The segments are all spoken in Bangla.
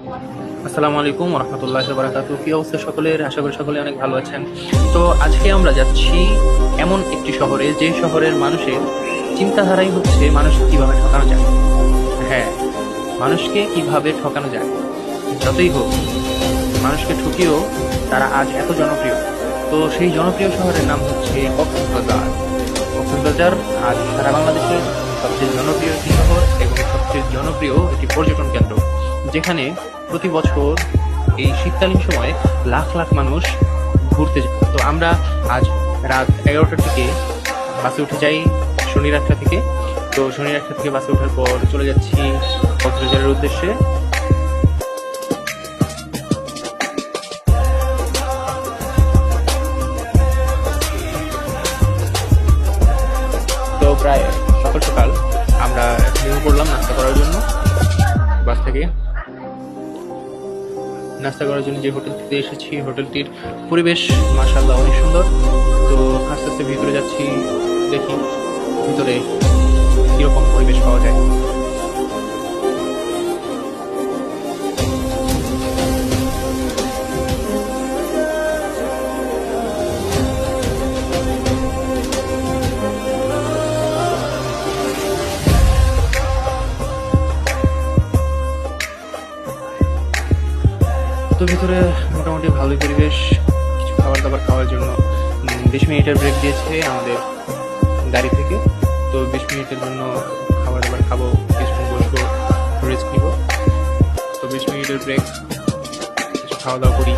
আসসালামু আলাইকুম রহমতুল্লাহ বারাকাতুহু। কি অবস্থা সকলের? আশা করি সকলে অনেক ভালো আছেন। তো আজকে আমরা যাচ্ছি এমন একটি শহরে, যে শহরের মানুষের চিন্তাধারাই হচ্ছে মানুষকে কিভাবে ঠকানো যায়। হ্যাঁ, মানুষকে কিভাবে ঠকানো যায়। যতই হোক, মানুষকে ঠকিয়েও তারা আজ এত জনপ্রিয়। তো সেই জনপ্রিয় শহরের নাম হচ্ছে কক্সবাজার। কক্সবাজার আজ সারা বাংলাদেশের সবচেয়ে জনপ্রিয় একটি শহর এবং সবচেয়ে জনপ্রিয় একটি পর্যটন কেন্দ্র, যেখানে প্রতি বছর এই শীতকালীন সময়ে লাখ লাখ মানুষ ঘুরতে যায়। তো আমরা আজ রাত 11টার থেকে বাসে উঠে যাই শনিরাট্টা থেকে। তো শনিরাট্টা থেকে বাসে ওঠার পর চলে যাচ্ছি কক্সবাজারের উদ্দেশ্যে। তো প্রায় সকাল সকাল আমরা নেমে পড়লাম নাস্তা করার জন্য। বাস থেকে নাস্তা করার জন্য যে হোটেলটিতে এসেছি, হোটেলটির পরিবেশ মাশাআল্লাহ অনেক সুন্দর। তো আস্তে আস্তে ভিতরে যাচ্ছি, দেখি ভিতরে কিরকম পরিবেশ পাওয়া যায়। তো ভিতরে মোটামুটি ভালোই পরিবেশ। কিছু খাবার দাবার খাওয়ার জন্য 20 মিনিটের ব্রেক দিয়েছে আমাদের গাড়ি থেকে। তো 20 মিনিটের জন্য খাবার দাবার খাবো, কিছুক্ষণ বসবো, রেস্ট নিব। তো 20 মিনিটের ব্রেক, কিছু খাওয়া দাওয়া করি।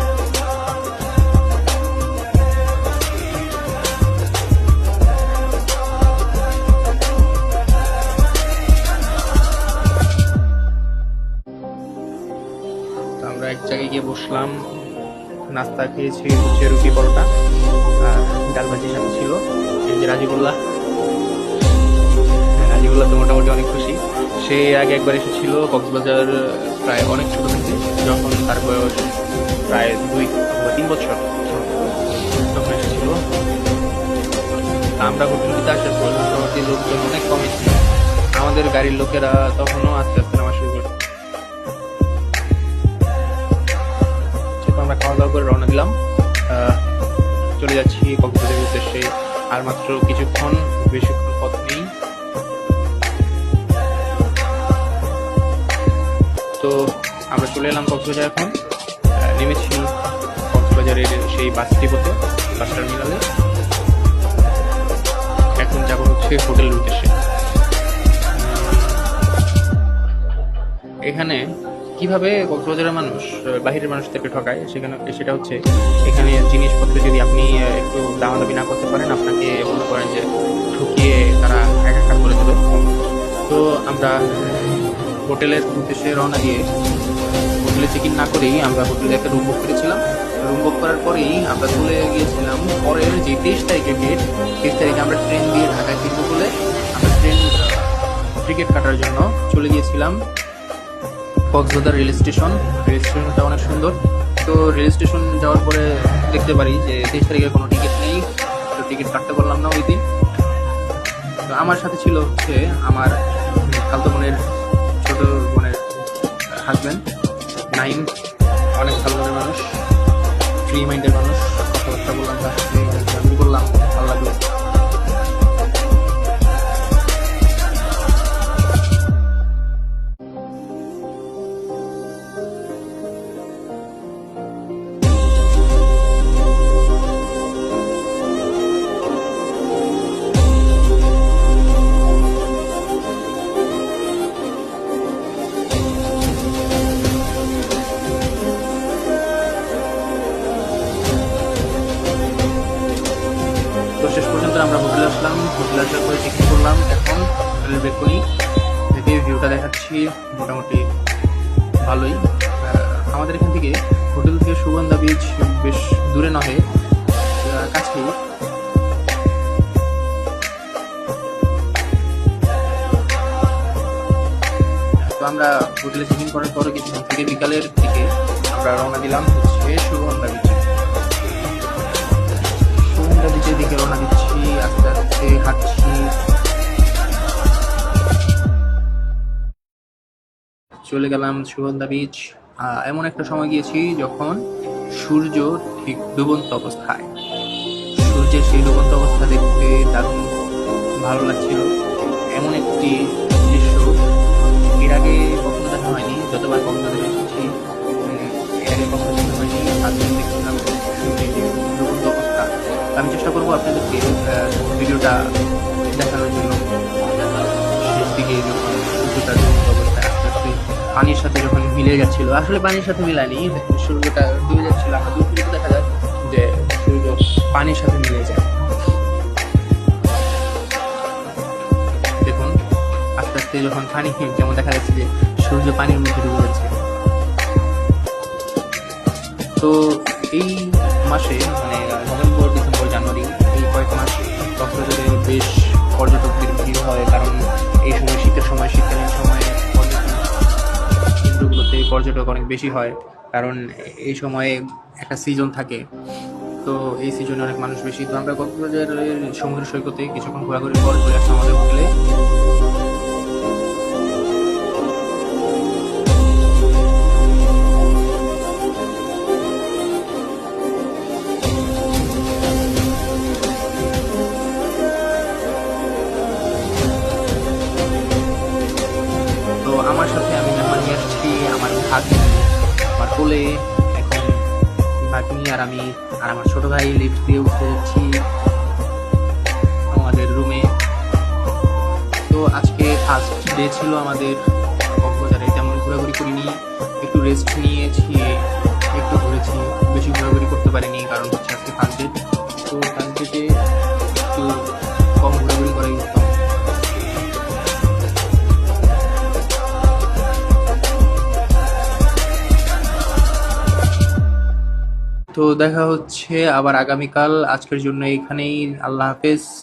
তো আমরা এক জায়গায় গিয়ে বসলাম, নাস্তা খেয়েছি হচ্ছে রুটি পরোটা আর ডাল ভাজির সাথে ছিল এই যে রাজিবুল্লাহ। রাজিবুল্লাহ তো মোটামুটি অনেক খুশি। সে আগে একবার এসেছিল কক্সবাজার প্রায় অনেক ছোট থেকে, যখন তার বয়স প্রায় 2 অথবা 3 বছর তখন এসেছিল। আমরা হোটেলটিতে আসার পর মোটামুটি লোকজন অনেক কমই ছিল। আমাদের গাড়ির লোকেরা তখনও আস্তে আস্তে নামা শুরু করে। আমরা খাওয়া দাওয়া করে রওনা দিলাম, চলে যাচ্ছি কক্সবাজারের উদ্দেশ্যে। আর মাত্র কিছুক্ষণ, বেশিক্ষণ পথ নেই। তো আমরা চলে এলাম কক্সবাজার। এখন নেমেছি কক্সবাজারের সেই বাস ডিপোতে, বাস টার্মিনালে। এখন যাব হচ্ছে হোটেলের উদ্দেশ্যে। এখানে কিভাবে কক্সবাজারের মানুষ বাহিরের মানুষদেরকে ঠকায় সেটা হচ্ছে, এখানে জিনিসপত্র যদি আপনি একটু দামাদামি না করতে পারেন, আপনাকে মনে করেন যে ঠকিয়ে তারা একাকার করে দেবে। তো আমরা হোটেলের উদ্দেশ্যে রওনা দিয়ে হোটেলে চেক ইন না করেই আমরা হোটেলে একটা রুম বুক করেছিলাম। রুম বুক করার পরেই আমরা চলে গিয়েছিলাম পরের যে 23 তারিখের ডেট। 23 তারিখে আমরা ট্রেন দিয়ে ঢাকায় ফিরবো বলে আমরা টিকিট কাটার জন্য চলে গিয়েছিলাম কক্সবাজার রেল স্টেশন। রেল স্টেশনটা অনেক সুন্দর। তো রেল স্টেশন যাওয়ার পরে দেখতে পারি যে 23 তারিখের কোনো টিকিট নেই। তো টিকিট কাটতে পারলাম না ওই দিন। তো আমার সাথে ছিল হচ্ছে আমার খালতো বোনের ছোট বোনের হাজব্যান্ড নাইম। অনেক ভালো মনের মানুষ, ফ্রি মাইন্ডের মানুষ। কথাবার্তা বললাম, তার সাথে ঘোরাঘুরি করলাম, ভালো লাগলো। তো শেষ পর্যন্ত আমরা হোটেলে আসলাম। হোটেলে আসার পরে চেক ইন করলাম। এখন হোটেলের বেলকনি থেকে ভিউটা দেখাচ্ছি, মোটামুটি ভালোই। আমাদের এখান থেকে হোটেল থেকে সুগন্ধা বিচ বেশ দূরে নহে, কাছেই। তো আমরা হোটেলে চেক ইন করার পরে কিছুক্ষণ থেকে বিকালের দিকে আমরা রওনা দিলাম হচ্ছে সুগন্ধা বিচে। বিচের দিকে রওনা দিচ্ছি, আস্তে আস্তে হাঁটছি। চলে গেলাম সুগন্ধা বিচ। এমন একটা সময় গিয়েছি যখন সূর্য ঠিক ডুবন্ত অবস্থায়, সূর্যের সেই ডুবন্ত অবস্থা দেখতে দারুণ ভালো লাগছিল। এমন একটি দৃশ্য এর আগে কখনো দেখা হয়নি। যতবার কক্সবাজারে এসেছি এর আগে কখনো দেখা হয়নি। আজকে দেখছিলাম সূর্যের যে ডুবন্ত অবস্থা। আমি চেষ্টা করবো আপনাদেরকে ভিডিওটা দেখানোর জন্য। শেষ দিকে যখন সূর্যটা ডুবন্ত অবস্থায় আস্তে আস্তে পানির সাথে যখন মিলে যাচ্ছিল, আসলে পানির সাথে মিলায়নি, সূর্যটা ডুবে যাচ্ছিল, আমার দূর থেকে দেখা যায় যে সূর্য পানির সাথে মিলে যায়। দেখুন আস্তে আস্তে যখন পানি যেমন দেখা যাচ্ছে যে সূর্য পানির মধ্যে ডুবে যাচ্ছে। তো এই মাসে মানে নভেম্বর, ডিসেম্বর, জানুয়ারি এই কয়েক মাস কক্সবাজারে বেশ পর্যটকদের ভিড় হয়, কারণ এই সময় শীতের সময়, শীতকালীন সময়ে পর্যটন কেন্দ্রগুলোতে পর্যটক অনেক বেশি হয়, কারণ এই সময়ে একটা সিজন থাকে। তো এই সিজনে অনেক মানুষ বেশি। তো আমরা কক্সবাজারের সমুদ্র সৈকতে কিছুক্ষণ ঘোরাঘুরির পর চলে আসলাম আমাদের হোটেলে। তো আমার সাথে আমি মেহমান নিয়ে আসছি, আমার ভাগ্নি আমার কোলে। এখন ভাগ্নি আর আমি আর আমার ছোট ভাই লিফট দিয়ে উঠতে যাচ্ছি আমাদের রুমে। তো আজকে ফার্স্ট ডে ছিল আমাদের কক্সবাজারে, তেমন ঘোরাঘুরি করিনি, একটু রেস্ট নিয়েছি, একটু ঘুরেছি, বেশি ঘোরাঘুরি করতে পারিনি, কারণ হচ্ছে আজকে ফার্স্ট ডে। তো ফার্স্ট ডেতে একটু কম ঘোরাঘুরি করাই উত্তম। তো দেখা হচ্ছে আবার আগামীকাল। আজকের জন্য এখানেই, আল্লাহ হাফেজ।